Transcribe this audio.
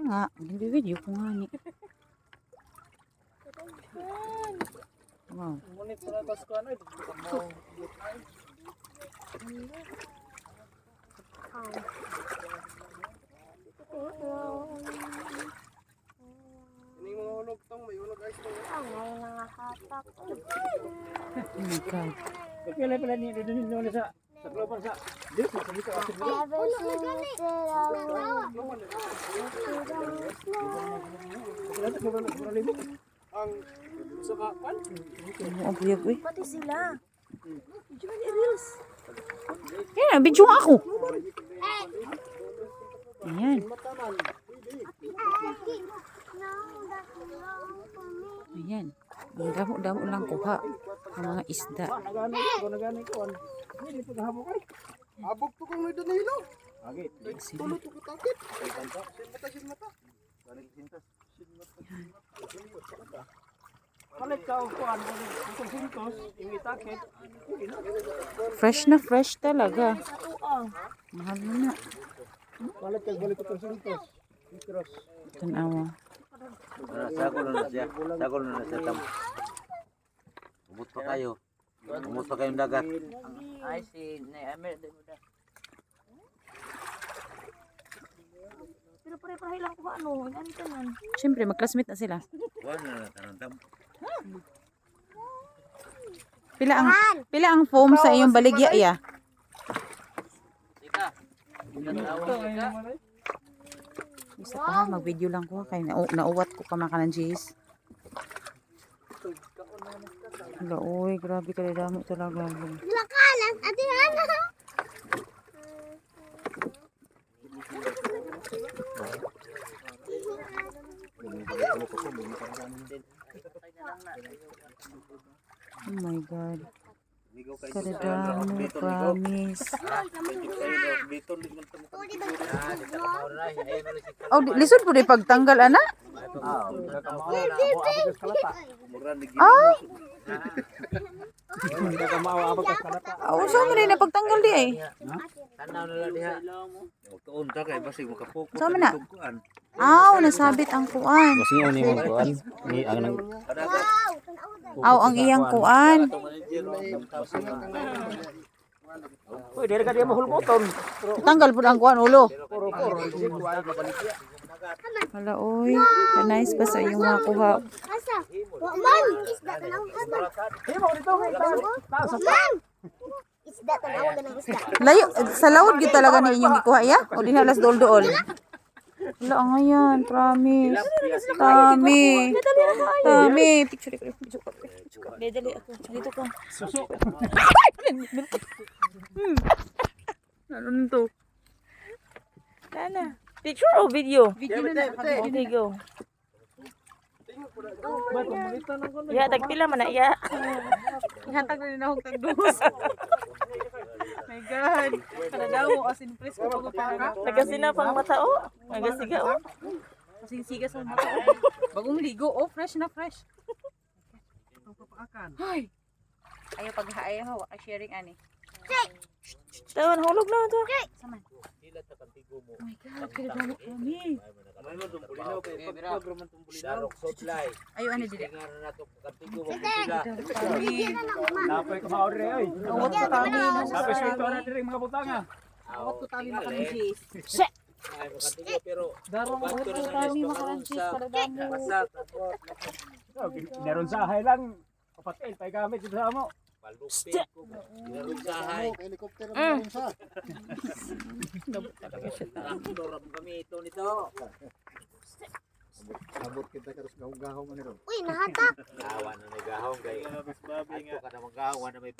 nga, video ko nga ni. Wow. Ngunit sa atas ko ano, ini mga hulog tong, may hulog guys to. Oh my God. Pala ni dito sa global sa dito sa dito kasi ang sa kapan Ang buyag eh. Pati sila. Medyo mali reels. Yan, video nga ako. Ayan. Ayan. Ang damo-damo lang kuha. Ang mga isda. nagani ko hindi paghabo kay abog to kung nito nilo agit tulot ko takit sin mata Balik ka ko ano kung sintos imitakit Fresh talaga. Mahal mo na. balik ko kung sintos mitros Tanawa. Sagol na siya tam. Umut pa kayo. Umut pa kayong dagat. Ay, si Nay Amer. Pero pare-pareho lang ko ano. Ano ka man? Siyempre, mag-classmate na sila. Wala na tanong. Pila ang foam sa iyong baligya iya? Ika. Isa pa mag-video lang ko kay nauwat ko ka makanan Jis. Hala, oy, grabe ka damo talaga. Lakalan, ate Hana. Oh my God. Kadadamo, promise. Oh, lisod po di pagtanggal, ana? Ah! Oh, so mo na pagtanggal di ay. Tanaw na lang diha. Magtuunta kay basig makapokus. Sama na. Aw, nasabit ang kuan. Kasi ni mo kuan ni ang nang Aw, ang iyang kuan. Uy, dere ka di mo hulmoton. Tanggal po ang kuan ulo. Puro Hala, oy. Nice pa sa iyong mga kuha. Asa? Man, isda tanaw haba. Himo dito kay taas. Man. Isda tanaw ganang isda. Layo, sa lawod gyud talaga ni inyong gikuha ya? O dinalas dool-dool. Wala ang ayan, promise. Tami. Picture ko. Dali ako. Dito ko. Ano nito? Kana. Picture o video? Video na. Okay, go. Ba pumulita lang ko. Ya, tagpila man na iya. Ihatag na din akong tagdos. My God. Kada daw mo asin presko ko para. Nagasina pang mata o. Nagasiga o. Kasing siga sa mata. Bagong ligo, oh, fresh na fresh. Ay. Ayaw ayaw ha, sharing ani. Tawan, hulog na ito. Saman. Oh my God, kada daw mo kami. Ayaw ano dili. Kami. Napay ka maori ay. Awat ko kami. Napay sito na diri mga butanga. Awat ko kami makalanjis. Darong Awat ko kami makalanjis kada daw mo. Daron sa hay lang. Papatil pay gamit dito sa mo. Palupin ko. Daron sa hay. Helicopter Dorang kami ito nito. Abot kita karos gahong-gahong man ron. Uy, nahatak. Awan na nagahong kay. Ato ka na magahong na may